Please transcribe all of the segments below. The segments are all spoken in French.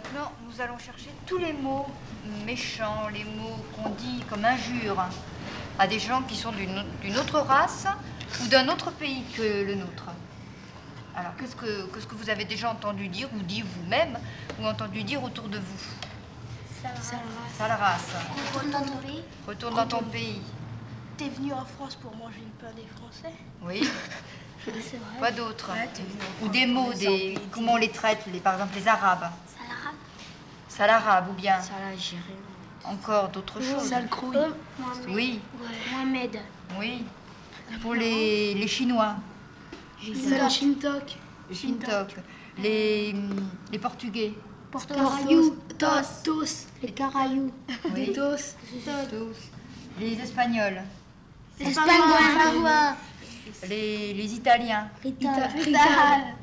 Maintenant, nous allons chercher tous les mots méchants, les mots qu'on dit comme injures à des gens qui sont d'une autre race ou d'un autre pays que le nôtre. Alors, qu'est-ce que vous avez déjà entendu dire, ou dit vous-même, ou entendu dire autour de vous? Sale race. Retourne dans ton pays. Retourne dans ton pays. T'es venu en France pour manger le pain des Français? Oui. C'est vrai. Quoi d'autre? Ouais, ou des mots, comment on les traite, par exemple les Arabes? Sale arabe. Sale arabe, ou bien Sale algérien. encore d'autres choses. Sale crouille. Oui. Mohamed. Oui. Pour les Chinois. Sale Shintok. Shintok. Les Portugais. Caraïou. Tos. Les Caraïous. Oui. Tos. Les Espagnols. Les Pingouins. Les Italiens. Rita.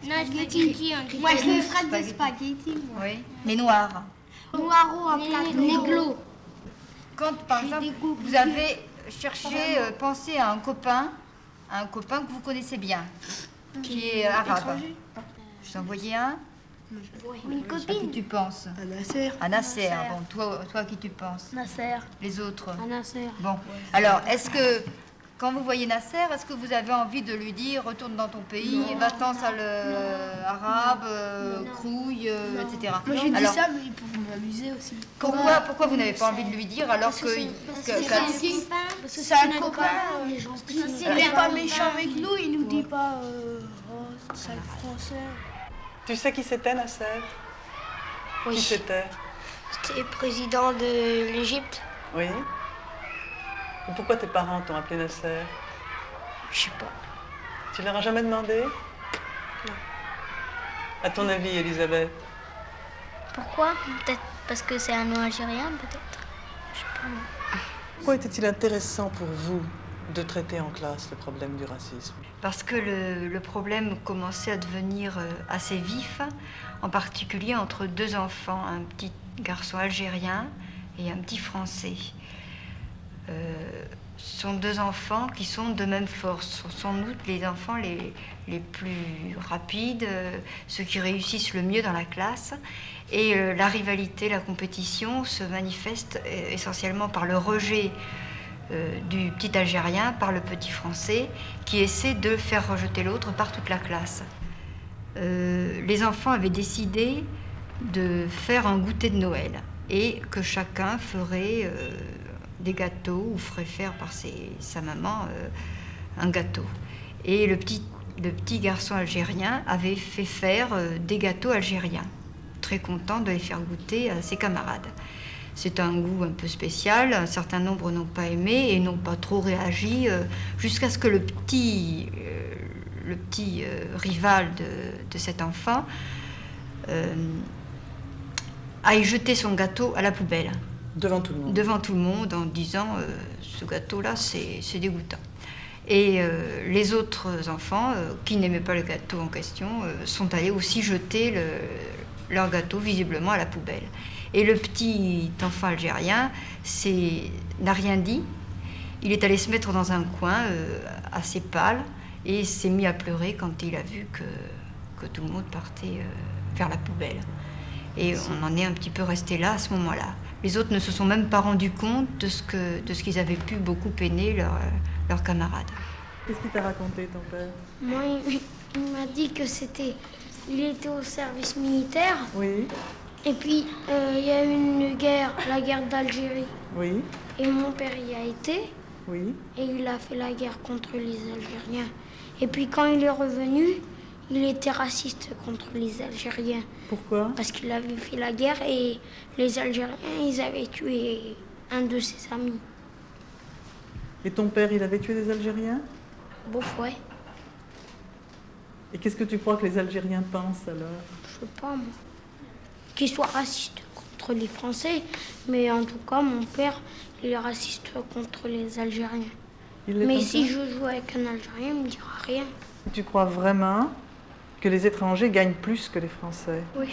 Spaghetti. Moi, je les ferai des spaghettis. Oui. Les Noirs. Noiro à plat. Néglo. Quand, par exemple, vous avez cherché, pensé à un copain que vous connaissez bien, qui est arabe. Je t'ai envoyé un. Une À qui copine. tu penses? À Nasser. À Nasser. Bon, toi, à qui tu penses? Nasser. Les autres? À Nasser. Bon. Alors, est-ce que, quand vous voyez Nasser, est-ce que vous avez envie de lui dire retourne dans ton pays, va-t'en sale arabe, crouille, etc. Moi, j'ai dit ça, mais pour m'amuser aussi. Pourquoi vous n'avez pas envie de lui dire alors que Parce que c'est un copain. Il n'est pas méchant avec nous, il nous dit pas oh, sale français. Tu sais qui c'était, Nasser? Oui. Qui c'était? C'était président de l'Égypte. Oui. Et pourquoi tes parents t'ont appelé Nasser? Je sais pas. Tu leur as jamais demandé? Non. À ton avis, Elisabeth? Pourquoi? Peut-être parce que c'est un nom algérien, peut-être. Je sais pas. Pourquoi était-il intéressant pour vous de traiter en classe le problème du racisme? Parce que le problème commençait à devenir assez vif, en particulier entre deux enfants, un petit garçon algérien et un petit français. Ce sont deux enfants qui sont de même force, sans doute les enfants les plus rapides, ceux qui réussissent le mieux dans la classe. Et la rivalité, la compétition se manifeste essentiellement par le rejet du petit Algérien par le petit Français qui essaie de faire rejeter l'autre par toute la classe. Les enfants avaient décidé de faire un goûter de Noël et que chacun ferait des gâteaux ou ferait faire par sa maman un gâteau. Et le petit garçon algérien avait fait faire des gâteaux algériens, très content de les faire goûter à ses camarades. C'est un goût un peu spécial, un certain nombre n'ont pas aimé et n'ont pas trop réagi jusqu'à ce que le petit rival de cet enfant aille jeter son gâteau à la poubelle. Devant tout le monde? Devant tout le monde, en disant ce gâteau-là, c'est dégoûtant. Et les autres enfants, qui n'aimaient pas le gâteau en question, sont allés aussi jeter leur gâteau visiblement à la poubelle. Et le petit enfant algérien n'a rien dit. Il est allé se mettre dans un coin assez pâle et s'est mis à pleurer quand il a vu que tout le monde partait vers la poubelle. Et on en est un petit peu resté là à ce moment-là. Les autres ne se sont même pas rendus compte de ce qu'ils avaient pu beaucoup peiner leurs camarades. Qu'est-ce qu'il t'a raconté, ton père? Moi, il m'a dit que il était au service militaire. Oui. Et puis, il y a eu une guerre, la guerre d'Algérie. Oui. Et mon père y a été. Oui. Et il a fait la guerre contre les Algériens. Et puis, quand il est revenu, il était raciste contre les Algériens. Pourquoi? Parce qu'il avait fait la guerre et les Algériens, ils avaient tué un de ses amis. Et ton père, il avait tué des Algériens? Bon, ouais. Et qu'est-ce que tu crois que les Algériens pensent alors? Je sais pas, moi. Qu'il soit raciste contre les Français, mais en tout cas, mon père, il est raciste contre les Algériens. Mais si je joue avec un Algérien, il me dira rien. Tu crois vraiment que les étrangers gagnent plus que les Français? Oui.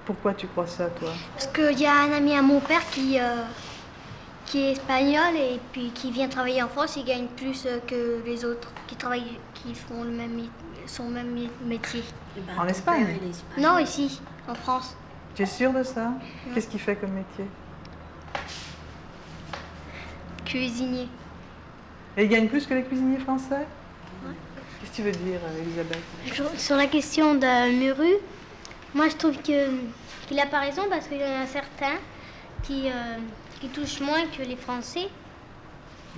Pourquoi tu crois ça, toi? Parce qu'il y a un ami à mon père qui est espagnol et puis qui vient travailler en France, il gagne plus que les autres qui font son même métier. En Espagne? Non, ici, en France. Tu es sûre de ça? Qu'est-ce qu'il fait comme métier? Cuisinier. Et il gagne plus que les cuisiniers français? Qu'est-ce que tu veux dire, Elisabeth? Sur la question de Muru, moi je trouve qu'il a pas raison parce qu'il y en a certains qui touchent moins que les Français.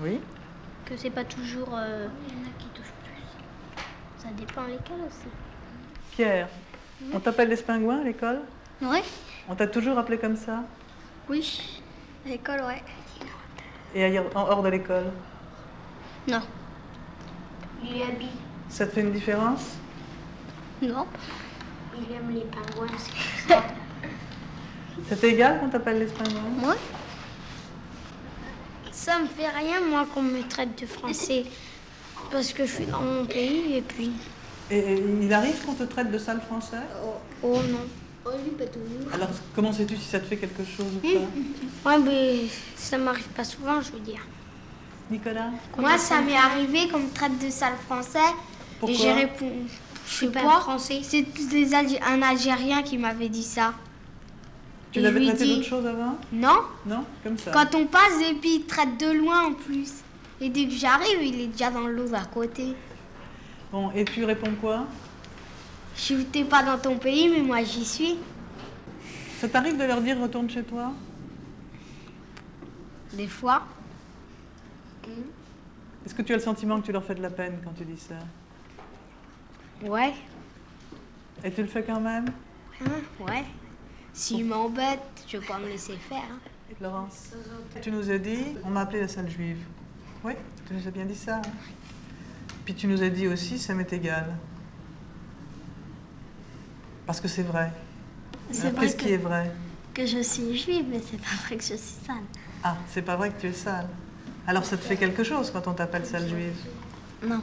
Oui. Que c'est pas toujours... Il y en a qui touchent plus. Ça dépend à l'école aussi. Pierre, on t'appelle les Spingouins à l'école? Oui. On t'a toujours appelé comme ça? Oui. À l'école, ouais. Et ailleurs, hors de l'école? Non. Il habille. Ça te fait une différence? Non. Il aime les pingouins, c'est ça. C'est égal qu'on t'appelle les Spingouins? Moi? Ça me fait rien, moi, qu'on me traite de français. Parce que je suis dans mon pays, et puis... Et il arrive qu'on te traite de sale français? Oh non. Oh, lui, pas toujours. Alors, comment sais-tu si ça te fait quelque chose ou pas? Ouais, mais ça m'arrive pas souvent, je veux dire. Nicolas? Moi, ça m'est arrivé qu'on me traite de sale français. Pourquoi? Et j'ai répondu... Je sais pas. Français. C'est un Algérien qui m'avait dit ça. Tu l'avais traité d'autre chose avant? Non. Non? Comme ça? Quand on passe, et puis il traite de loin en plus. Et dès que j'arrive, il est déjà dans l'eau à côté. Bon, et tu réponds quoi? T'es pas dans ton pays, mais moi j'y suis. Ça t'arrive de leur dire retourne chez toi? Des fois. Est-ce que tu as le sentiment que tu leur fais de la peine quand tu dis ça? Ouais. Et tu le fais quand même? Ouais. S'ils m'embêtent, je vais pas me laisser faire. Laurence, tu nous as dit, on m'a appelé la sale juive. Oui, tu nous as bien dit ça. Hein? Puis tu nous as dit aussi, ça m'est égal. Parce que c'est vrai. Qu'est-ce qui est vrai? Que je suis juive, mais c'est pas vrai que je suis sale. Ah, c'est pas vrai que tu es sale. Alors ça te fait quelque chose quand on t'appelle sale juive? Non.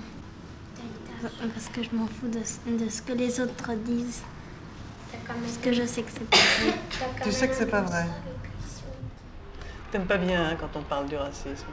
Parce que je m'en fous de ce que les autres disent. Parce que je sais que c'est pas vrai. Tu sais que c'est pas vrai. T'aimes pas bien hein, quand on parle du racisme.